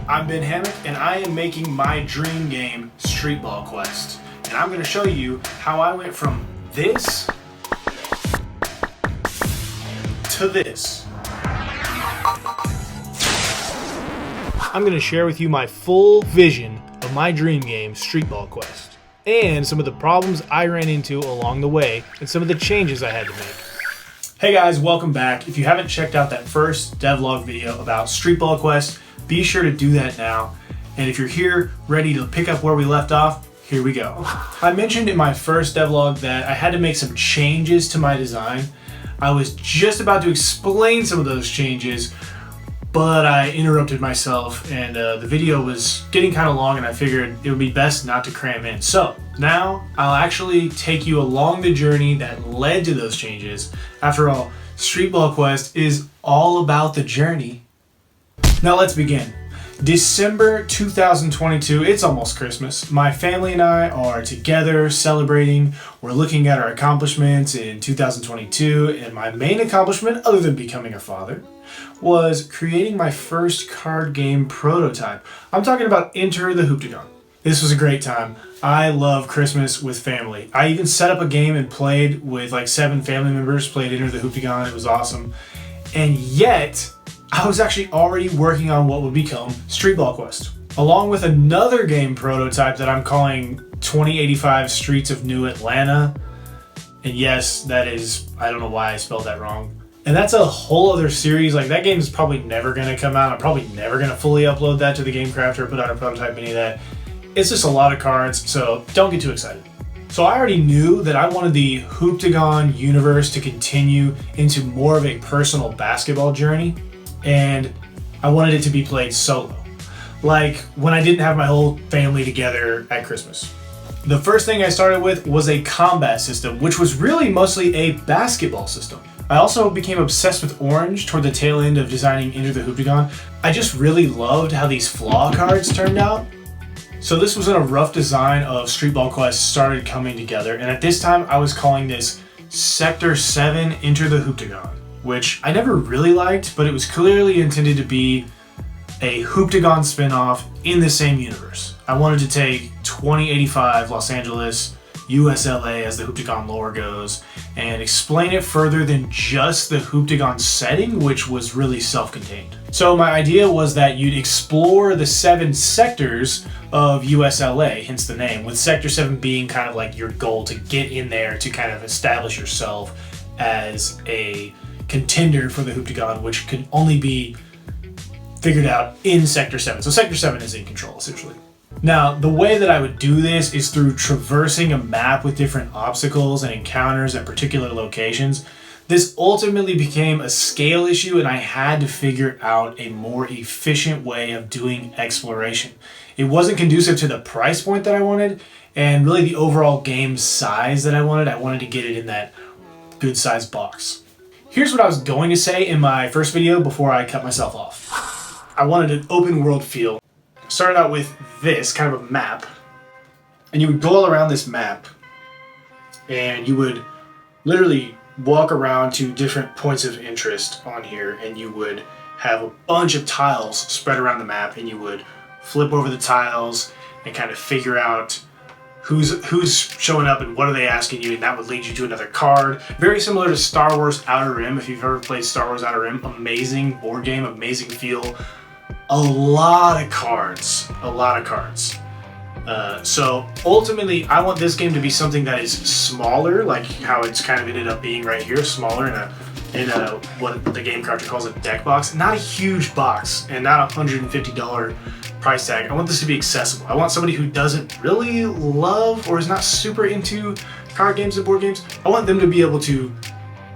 I'm Ben Hammock, and I am making my dream game, Streetball Quest. And I'm going to show you how I went from this to this. I'm going to share with you my full vision of my dream game, Streetball Quest, and some of the problems I ran into along the way, and some of the changes I had to make. Hey guys, welcome back. If you haven't checked out that first devlog video about Streetball Quest, be sure to do that now. And if you're here, ready to pick up where we left off, here we go. I mentioned in my first devlog that I had to make some changes to my design. I was just about to explain some of those changes, but I interrupted myself and the video was getting kind of long, and I figured it would be best not to cram in. So now I'll actually take you along the journey that led to those changes. After all, Streetball Quest is all about the journey. Now let's begin. December 2022, it's almost Christmas. My family and I are together celebrating. We're looking at our accomplishments in 2022, and my main accomplishment, other than becoming a father, was creating my first card game prototype. I'm talking about Enter the Hooptagon. This was a great time. I love Christmas with family. I even set up a game and played with like 7 family members, played Enter the Hooptagon. It was awesome. And yet, I was actually already working on what would become Streetball Quest, along with another game prototype that I'm calling 2085 Streets of New Atlanta. And yes, that is, I don't know why I spelled that wrong. And that's a whole other series. Like, that game is probably never going to come out. I'm probably never going to fully upload that to the Game Crafter or put out a prototype, any of that. It's just a lot of cards, so don't get too excited. So I already knew that I wanted the Hooptagon universe to continue into more of a personal basketball journey, and I wanted it to be played solo, like when I didn't have my whole family together at Christmas. The first thing I started with was a combat system, which was really mostly a basketball system. I also became obsessed with orange toward the tail end of designing Enter the Hooptagon. I just really loved how these flaw cards turned out. So this was when a rough design of Streetball Quest started coming together, and at this time I was calling this Sector 7 Enter the Hooptagon, which I never really liked, but it was clearly intended to be a Hooptagon spinoff in the same universe. I wanted to take 2085 Los Angeles, USLA as the Hooptagon lore goes, and explain it further than just the Hooptagon setting, which was really self-contained. So my idea was that you'd explore the 7 sectors of USLA, hence the name, with Sector 7 being kind of like your goal to get in there to kind of establish yourself as a contender for the Hooptagon, which can only be figured out in Sector 7. So Sector 7 is in control, essentially. Now, the way that I would do this is through traversing a map with different obstacles and encounters at particular locations. This ultimately became a scale issue, and I had to figure out a more efficient way of doing exploration. It wasn't conducive to the price point that I wanted, and really the overall game size that I wanted. I wanted to get it in that good sized box. Here's what I was going to say in my first video before I cut myself off. I wanted an open world feel. Started out with this kind of a map, and you would go all around this map, and you would literally walk around to different points of interest on here, and you would have a bunch of tiles spread around the map, and you would flip over the tiles and kind of figure out who's showing up and what are they asking you, and that would lead you to another card. Very similar to Star Wars Outer Rim. If you've ever played Star Wars Outer Rim, amazing board game, amazing feel. A lot of cards. So ultimately, I want this game to be something that is smaller, like how it's kind of ended up being right here, smaller in a what the Game Crafter calls a deck box. Not a huge box, and not $150 price tag. I want this to be accessible. I want somebody who doesn't really love or is not super into card games and board games. I want them to be able to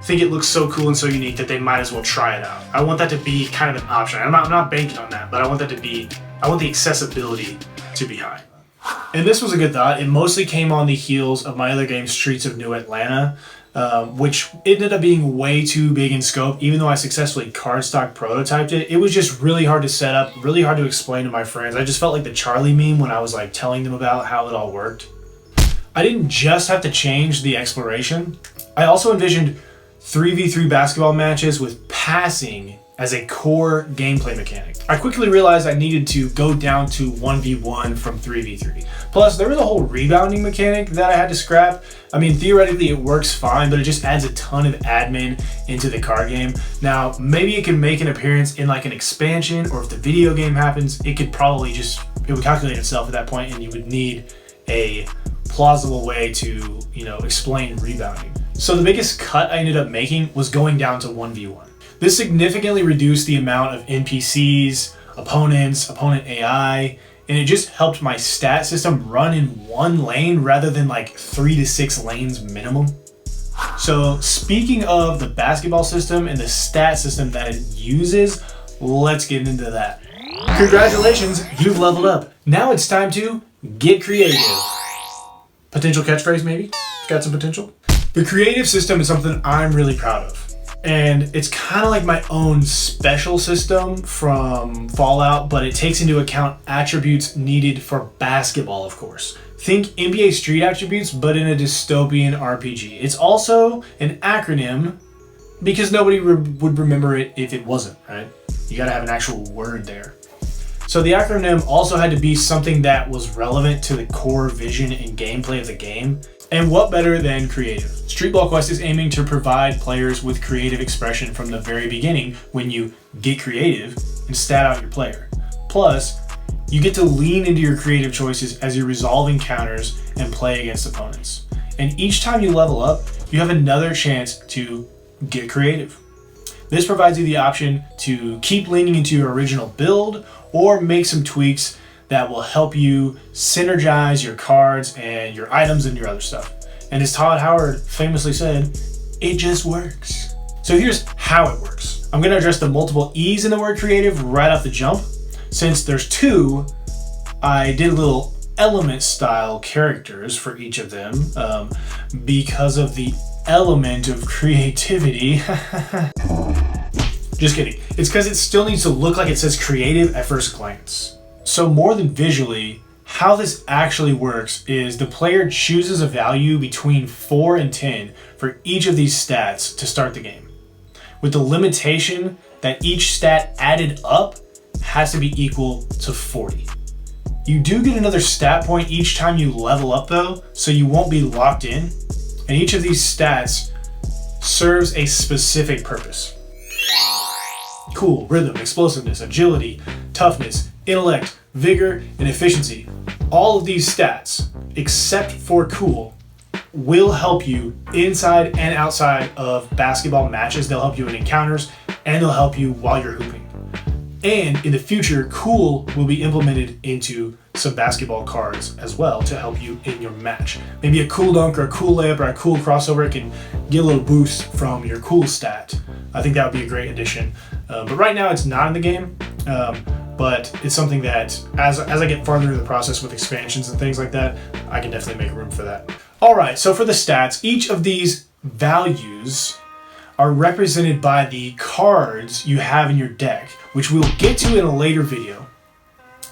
think it looks so cool and so unique that they might as well try it out. I want that to be kind of an option. I'm not banking on that, but I want the accessibility to be high. And this was a good thought. It mostly came on the heels of my other game, Streets of New Atlanta, which ended up being way too big in scope. Even though I successfully cardstock prototyped it, it was just really hard to set up, really hard to explain to my friends. I just felt like the Charlie meme when I was like telling them about how it all worked. I didn't just have to change the exploration. I also envisioned 3v3 basketball matches with passing as a core gameplay mechanic. I quickly realized I needed to go down to 1v1 from 3v3. Plus, there was a whole rebounding mechanic that I had to scrap. I mean, theoretically it works fine, but it just adds a ton of admin into the card game. Now, maybe it can make an appearance in like an expansion, or if the video game happens, it would calculate itself at that point, and you would need a plausible way to, explain rebounding. So the biggest cut I ended up making was going down to 1v1. This significantly reduced the amount of NPCs, opponent AI, and it just helped my stat system run in one lane rather than like 3 to 6 lanes minimum. So speaking of the basketball system and the stat system that it uses, let's get into that. Congratulations, you've leveled up. Now it's time to get creative. Potential catchphrase maybe? Got some potential? The creative system is something I'm really proud of. And it's kind of like my own special system from Fallout, but it takes into account attributes needed for basketball, of course. Think NBA Street attributes, but in a dystopian RPG. It's also an acronym because nobody would remember it if it wasn't, right? You gotta have an actual word there. So the acronym also had to be something that was relevant to the core vision and gameplay of the game. And what better than creative? Streetball Quest is aiming to provide players with creative expression from the very beginning when you get creative and stat out your player. Plus, you get to lean into your creative choices as you resolve encounters and play against opponents. And each time you level up, you have another chance to get creative. This provides you the option to keep leaning into your original build or make some tweaks that will help you synergize your cards and your items and your other stuff. And as Todd Howard famously said, it just works. So here's how it works. I'm gonna address the multiple E's in the word creative right off the jump. Since there's 2, I did little element style characters for each of them because of the element of creativity. Just kidding. It's because it still needs to look like it says creative at first glance. So more than visually, how this actually works is the player chooses a value between 4 and 10 for each of these stats to start the game, with the limitation that each stat added up has to be equal to 40. You do get another stat point each time you level up though, so you won't be locked in, and each of these stats serves a specific purpose. Cool, rhythm, explosiveness, agility, toughness, intellect, vigor, and efficiency. All of these stats, except for cool, will help you inside and outside of basketball matches. They'll help you in encounters, and they'll help you while you're hooping. And in the future, cool will be implemented into some basketball cards as well to help you in your match. Maybe a cool dunk or a cool layup or a cool crossover, it can get a little boost from your cool stat. I think that would be a great addition. But right now it's not in the game, but it's something that as I get farther into the process with expansions and things like that, I can definitely make room for that. All right, so for the stats, each of these values are represented by the cards you have in your deck, which we'll get to in a later video.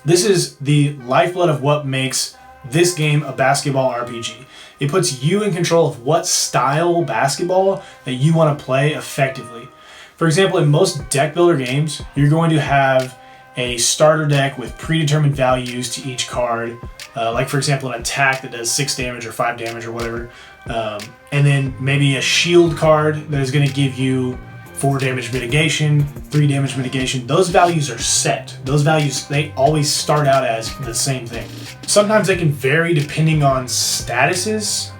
This is the lifeblood of what makes this game a basketball RPG. It puts you in control of what style basketball that you want to play effectively. For example, in most deck builder games, you're going to have a starter deck with predetermined values to each card. Like for example, an attack that does 6 damage or 5 damage or whatever. And then maybe a shield card that is going to give you 4 damage mitigation, 3 damage mitigation. Those values are set. Those values, they always start out as the same thing. Sometimes they can vary depending on statuses,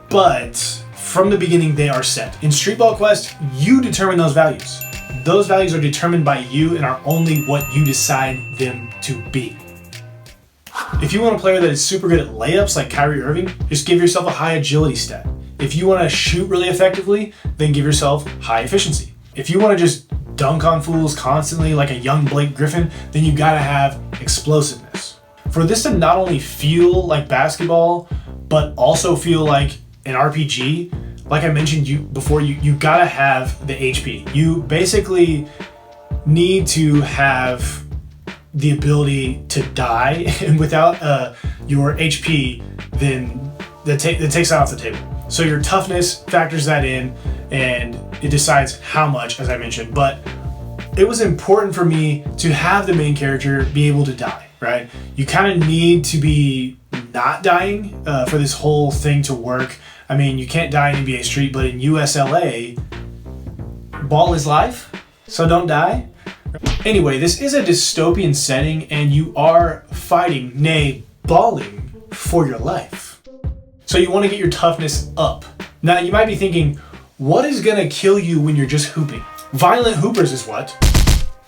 but from the beginning they are set. In Streetball Quest, you determine those values. Those values are determined by you and are only what you decide them to be. If you want a player that is super good at layups like Kyrie Irving, just give yourself a high agility stat. If you want to shoot really effectively, then give yourself high efficiency. If you want to just dunk on fools constantly like a young Blake Griffin, then you gotta have explosiveness. For this to not only feel like basketball, but also feel like an RPG, like I mentioned before, you gotta have the HP. You basically need to have the ability to die, and without your HP, then that takes that off the table. So your toughness factors that in, and it decides how much, as I mentioned. But it was important for me to have the main character be able to die, right? You kind of need to be not dying for this whole thing to work. I mean, you can't die in NBA Street, but in USLA, ball is life, so don't die. Anyway, this is a dystopian setting, and you are fighting, nay, balling for your life. So you want to get your toughness up. Now, you might be thinking, what is going to kill you when you're just hooping? Violent hoopers is what?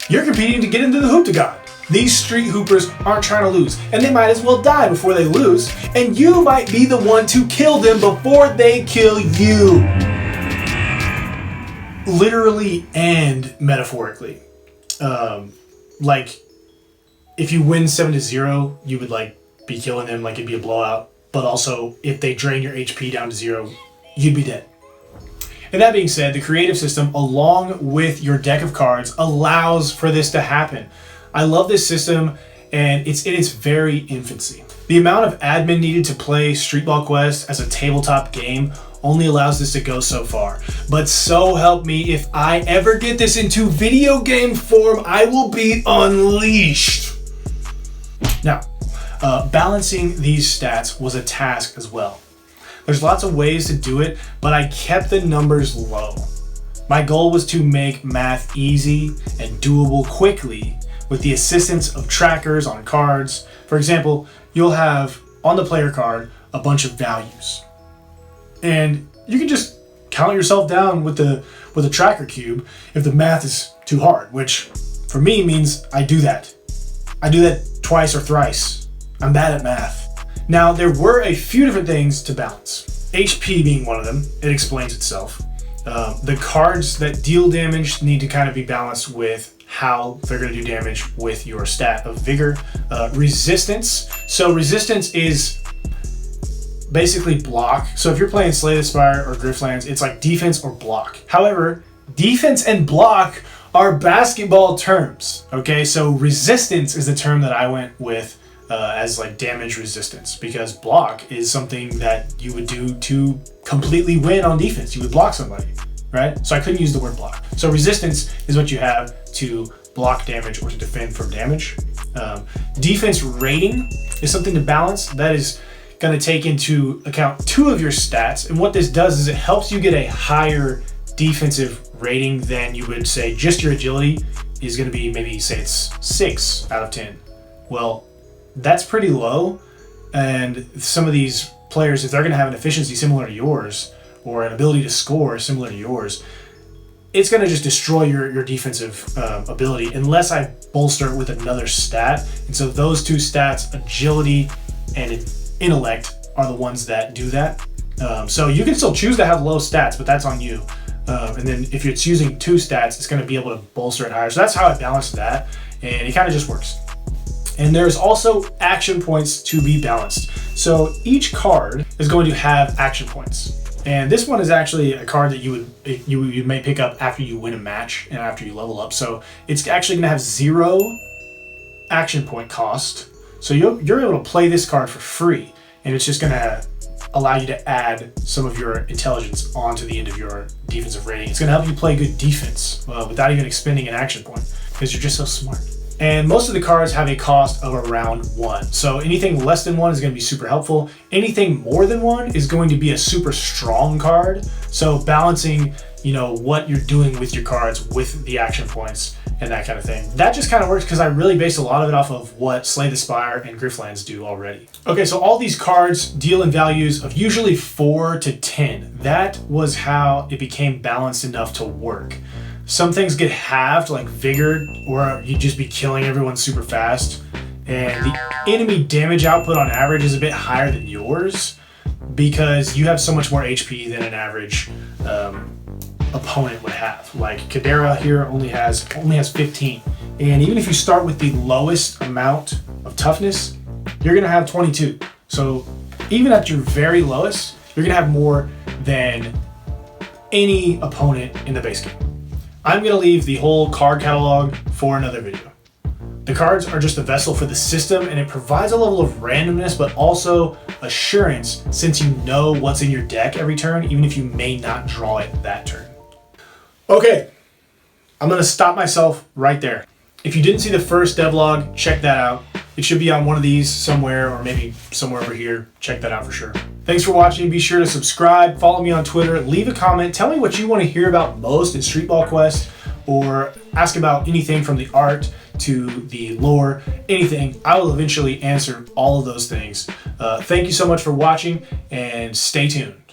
You're competing to get into the hoop-to-god. These street hoopers aren't trying to lose, and they might as well die before they lose, and you might be the one to kill them before they kill you. Literally and metaphorically. Like, if you win 7-0, you would like be killing them, like it'd be a blowout. But also, if they drain your HP down to 0, you'd be dead. And that being said, the creative system, along with your deck of cards, allows for this to happen. I love this system, and it's in its very infancy. The amount of admin needed to play Streetball Quest as a tabletop game only allows this to go so far. But so help me, if I ever get this into video game form, I will be unleashed. Now, balancing these stats was a task as well. There's lots of ways to do it, but I kept the numbers low. My goal was to make math easy and doable quickly with the assistance of trackers on cards. For example, you'll have on the player card a bunch of values. And you can just count yourself down with a tracker cube if the math is too hard, which for me means I do that. I do that twice or thrice. I'm bad at math. Now, there were a few different things to balance. HP being one of them, it explains itself. The cards that deal damage need to kind of be balanced with how they're going to do damage with your stat of vigor. Resistance. So resistance is basically block. So if you're playing Slay the Spire or Griftlands, it's like defense or block. However, defense and block are basketball terms. Okay, so resistance is the term that I went with as like damage resistance, because block is something that you would do to completely win on defense. You would block somebody, right? So I couldn't use the word block. So resistance is what you have to block damage or to defend from damage. Defense rating is something to balance. That is going to take into account 2 of your stats. And what this does is it helps you get a higher defensive rating than you would say just your agility is going to be, maybe say it's 6 out of 10. Well, that's pretty low. And some of these players, if they're going to have an efficiency similar to yours or an ability to score similar to yours, it's going to just destroy your defensive ability unless I bolster it with another stat. And so those 2 stats, agility and intellect, are the ones that do that. So you can still choose to have low stats, but that's on you. And then if you're choosing 2 stats, it's going to be able to bolster it higher. So that's how I balanced that, and it kind of just works. And there's also action points to be balanced. So each card is going to have action points. And this one is actually a card that you may pick up after you win a match and after you level up. So it's actually going to have 0 action point cost. So you're able to play this card for free, and it's just going to allow you to add some of your intelligence onto the end of your defensive rating. It's going to help you play good defense without even expending an action point, because you're just so smart. And most of the cards have a cost of around 1. So anything less than 1 is going to be super helpful. Anything more than 1 is going to be a super strong card. So balancing, what you're doing with your cards with the action points and that kind of thing. That just kind of works because I really base a lot of it off of what Slay the Spire and Griftlands do already. Okay, so all these cards deal in values of usually 4 to 10. That was how it became balanced enough to work. Some things get halved, like Vigor, or you just be killing everyone super fast. And the enemy damage output on average is a bit higher than yours because you have so much more HP than an average opponent would have. Like Kadera here only has 15. And even if you start with the lowest amount of toughness, you're gonna have 22. So even at your very lowest, you're gonna have more than any opponent in the base game. I'm going to leave the whole card catalog for another video. The cards are just a vessel for the system, and it provides a level of randomness, but also assurance, since you know what's in your deck every turn, even if you may not draw it that turn. Okay, I'm gonna stop myself right there. If you didn't see the first devlog, check that out. It should be on one of these somewhere, or maybe somewhere over here. Check that out for sure. Thanks for watching. Be sure to subscribe, follow me on Twitter, leave a comment, tell me what you want to hear about most in Streetball Quest, or ask about anything from the art to the lore, anything. I will eventually answer all of those things. Thank you so much for watching, and stay tuned.